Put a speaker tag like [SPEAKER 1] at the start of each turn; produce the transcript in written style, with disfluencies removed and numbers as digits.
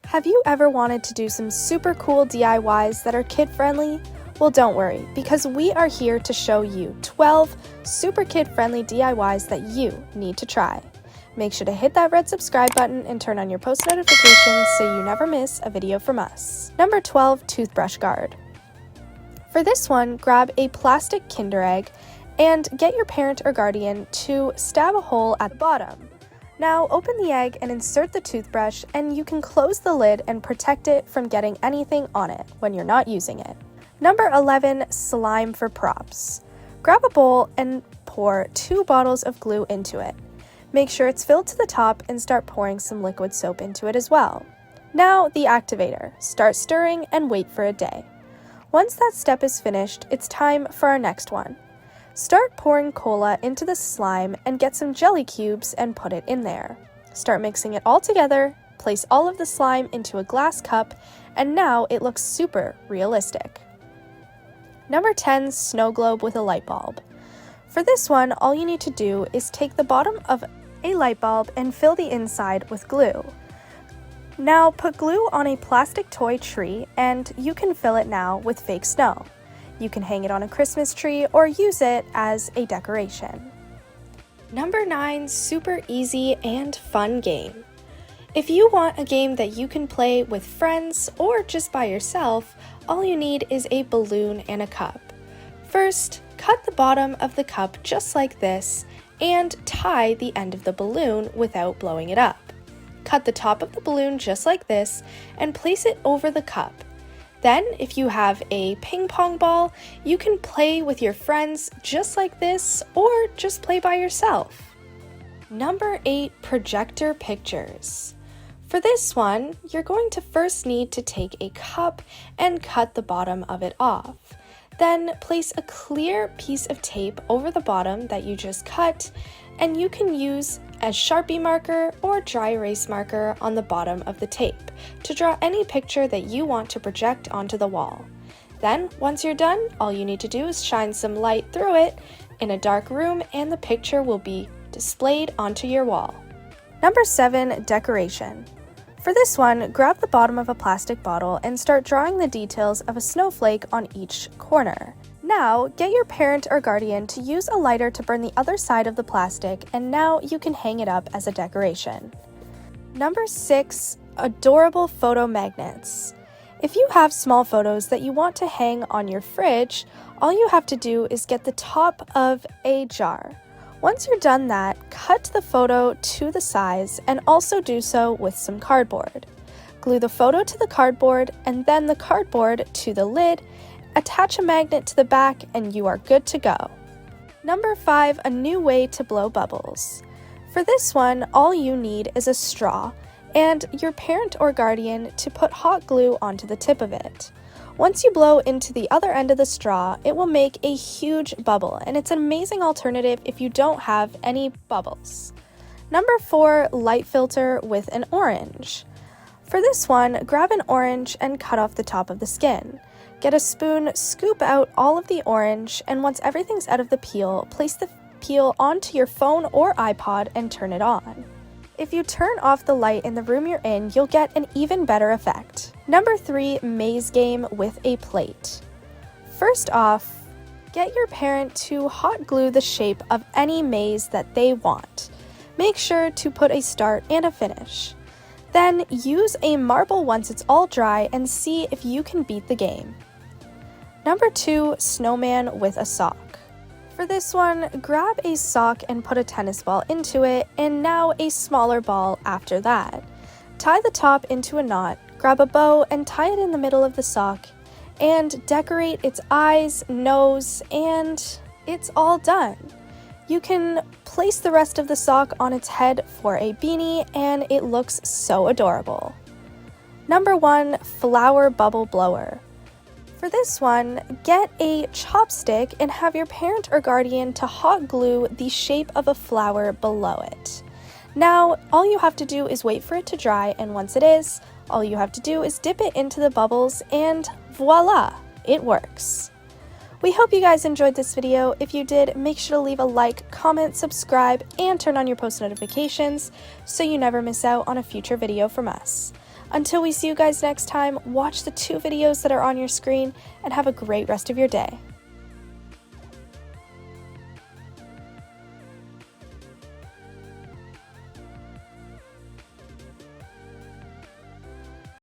[SPEAKER 1] Have you ever wanted to do some super cool DIYs that are kid-friendly? Well, don't worry, because we are here to show you 12 super kid-friendly DIYs that you need to try. Make sure to hit that red subscribe button and turn on your post notifications so you never miss a video from us. Number 12, Toothbrush Guard. For this one, grab a plastic Kinder Egg and get your parent or guardian to stab a hole at the bottom. Now open the egg and insert the toothbrush, and you can close the lid and protect it from getting anything on it when you're not using it. Number 11, slime for props. Grab a bowl and pour 2 bottles of glue into it. Make sure it's filled to the top and start pouring some liquid soap into it as well. Now the activator. Start stirring and wait for a day. Once that step is finished, it's time for our next one. Start pouring cola into the slime and get some jelly cubes and put it in there. Start mixing it all together, place all of the slime into a glass cup, and now it looks super realistic. Number 10, snow globe with a light bulb. For this one, all you need to do is take the bottom of a light bulb and fill the inside with glue. Now put glue on a plastic toy tree and you can fill it now with fake snow. You can hang it on a Christmas tree or use it as a decoration. Number 9, super easy and fun game. If you want a game that you can play with friends or just by yourself, all you need is a balloon and a cup. First, cut the bottom of the cup just like this and tie the end of the balloon without blowing it up. Cut the top of the balloon just like this and place it over the cup. Then, if you have a ping pong ball, you can play with your friends just like this or just play by yourself. Number 8, projector pictures. For this one, you're going to first need to take a cup and cut the bottom of it off. Then place a clear piece of tape over the bottom that you just cut, and you can use a Sharpie marker or dry erase marker on the bottom of the tape to draw any picture that you want to project onto the wall. Then, once you're done, all you need to do is shine some light through it in a dark room and the picture will be displayed onto your wall. Number 7, decoration. For this one, grab the bottom of a plastic bottle and start drawing the details of a snowflake on each corner. Now, get your parent or guardian to use a lighter to burn the other side of the plastic, and now you can hang it up as a decoration. Number 6, adorable photo magnets. If you have small photos that you want to hang on your fridge, all you have to do is get the top of a jar. Once you're done that, cut the photo to the size and also do so with some cardboard. Glue the photo to the cardboard and then the cardboard to the lid. Attach a magnet to the back and you are good to go. Number 5, a new way to blow bubbles. For this one, all you need is a straw and your parent or guardian to put hot glue onto the tip of it. Once you blow into the other end of the straw, it will make a huge bubble, and it's an amazing alternative if you don't have any bubbles. Number 4, light filter with an orange. For this one, grab an orange and cut off the top of the skin. Get a spoon, scoop out all of the orange, and once everything's out of the peel, place the peel onto your phone or iPod and turn it on. If you turn off the light in the room you're in, you'll get an even better effect. Number 3, maze game with a plate. First off, get your parent to hot glue the shape of any maze that they want. Make sure to put a start and a finish. Then use a marble once it's all dry and see if you can beat the game. Number 2, snowman with a sock. For this one, grab a sock and put a tennis ball into it, and now a smaller ball after that. Tie the top into a knot, grab a bow and tie it in the middle of the sock, and decorate its eyes, nose, and it's all done. You can place the rest of the sock on its head for a beanie, and it looks so adorable. Number 1, flower bubble blower. For this one, get a chopstick and have your parent or guardian to hot glue the shape of a flower below it. Now, all you have to do is wait for it to dry, and once it is, all you have to do is dip it into the bubbles and voila, it works. We hope you guys enjoyed this video. If you did, make sure to leave a like, comment, subscribe, and turn on your post notifications so you never miss out on a future video from us. Until we see you guys next time, watch the 2 videos that are on your screen and have a great rest of your day.